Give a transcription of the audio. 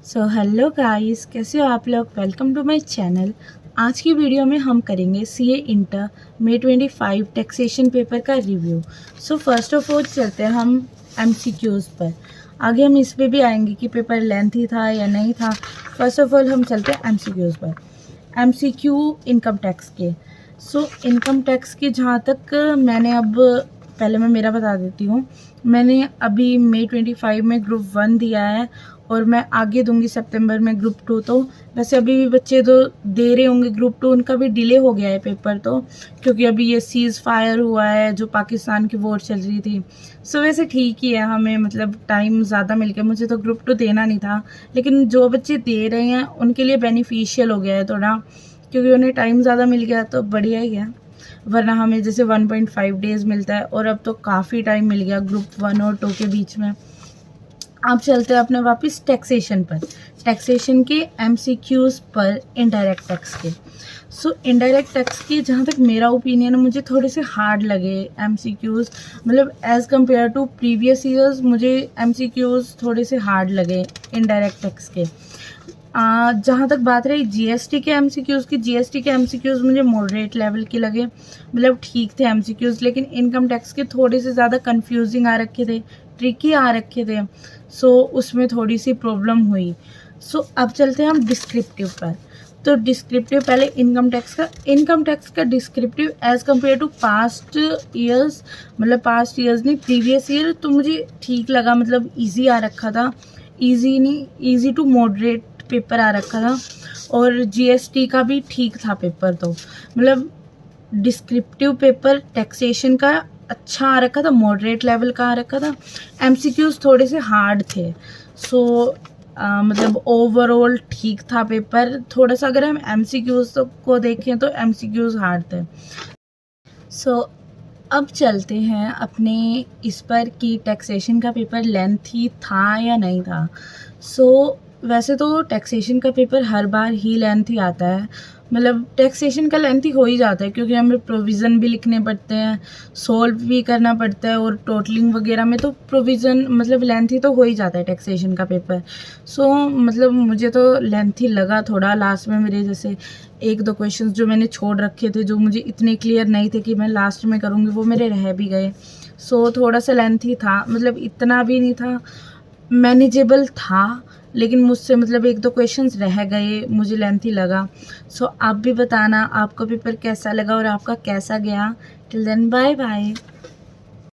So hello guys, कैसे हो आप लोग। Welcome to my channel. आज की वीडियो में हम करेंगे CA inter May 25 taxation paper का review. So first of all चलते हैं हम एमसीक्यूज़ पर। आगे हम इस पे भी आएंगे कि पेपर लेंथी था या नहीं था। फर्स्ट ऑफ ऑल हम चलते हैं एमसीक्यूज़ पर। एमसीक्यू इनकम टैक्स के। सो इनकम टैक्स के जहाँ तक मैंने अब पहले मैं मेरा बता देती हूँ। मैंने अभी May 25 में ग्रुप 1 दिया है और मैं आगे दूंगी सितंबर में ग्रुप 2। तो वैसे अभी भी बच्चे तो दे रहे होंगे ग्रुप 2, उनका भी डिले हो गया है पेपर, तो क्योंकि अभी ये सीज़ फायर हुआ है जो पाकिस्तान की वॉर चल रही थी। सो वैसे ठीक ही है, हमें मतलब टाइम ज़्यादा मिल गया। मुझे तो ग्रुप 2 देना नहीं था, लेकिन जो बच्चे दे रहे हैं उनके लिए बेनिफिशियल हो गया है थोड़ा, क्योंकि उन्हें टाइम ज़्यादा मिल गया तो बढ़िया ही है। वरना हमें जैसे 1.5 डेज़ मिलता है और अब तो काफ़ी टाइम मिल गया ग्रुप 1 और 2 के बीच में। अब चलते हैं अपने वापस टैक्सेशन पर। टैक्सेशन के एमसीक्यूज़ पर इनडायरेक्ट टैक्स के। सो इनडायरेक्ट टैक्स की जहाँ तक मेरा ओपिनियन है, मुझे थोड़े से हार्ड लगे एमसीक्यूज़। मतलब as compared to previous years मुझे एमसीक्यूज़ थोड़े से हार्ड लगे इनडायरेक्ट टैक्स के। जहाँ तक बात रही जीएसटी के एमसीक्यूज़ की, जीएसटी के एमसीक्यूज़ मुझे मॉडरेट लेवल के लगे, मतलब ठीक थे एमसीक्यूज़। लेकिन इनकम टैक्स के थोड़े से ज़्यादा कंफ्यूजिंग आ रखे थे, ट्रिकी आ रखे थे। सो उसमें थोड़ी सी प्रॉब्लम हुई। सो अब चलते हैं हम डिस्क्रिप्टिव पर। तो डिस्क्रिप्टिव पहले इनकम टैक्स का descriptive as compared to past years, मतलब पास्ट ईयर्स नहीं प्रीवियस ईयर, तो मुझे ठीक लगा। मतलब इजी आ रखा था, इजी नहीं इजी टू मॉडरेट पेपर आ रखा था। और जीएसटी का भी ठीक था पेपर, तो मतलब डिस्क्रिप्टिव पेपर टैक्सेशन का अच्छा आ रखा था, मॉडरेट लेवल का आ रखा था। एमसीक्यूज़ थोड़े से हार्ड थे। सो मतलब ओवरऑल ठीक था पेपर। थोड़ा सा अगर हम एमसीक्यूज़ को देखें तो एमसीक्यूज़ हार्ड थे। सो अब चलते हैं अपने इस पर कि टैक्सेशन का पेपर लेंथी था या नहीं था। सो वैसे तो टैक्सेशन का पेपर हर बार ही लेंथी आता है। मतलब टैक्सेशन का लेंथी हो ही जाता है, क्योंकि हमें प्रोविज़न भी लिखने पड़ते हैं, सोल्व भी करना पड़ता है, और टोटलिंग वगैरह में तो प्रोविज़न मतलब लेंथी तो हो ही जाता है टैक्सेशन का पेपर। सो मतलब मुझे तो लेंथी लगा थोड़ा। लास्ट में मेरे जैसे एक दो क्वेश्चंस जो मैंने छोड़ रखे थे, जो मुझे इतने क्लियर नहीं थे कि मैं लास्ट में करूँगी, वो मेरे रह भी गए। सो थोड़ा सा लेंथी था, मतलब इतना भी नहीं था, मैनेजेबल था। लेकिन मुझसे मतलब एक दो क्वेश्चंस रह गए, मुझे लेंथी लगा। सो आप भी बताना आपका पेपर कैसा लगा और आपका कैसा गया। Till then bye bye.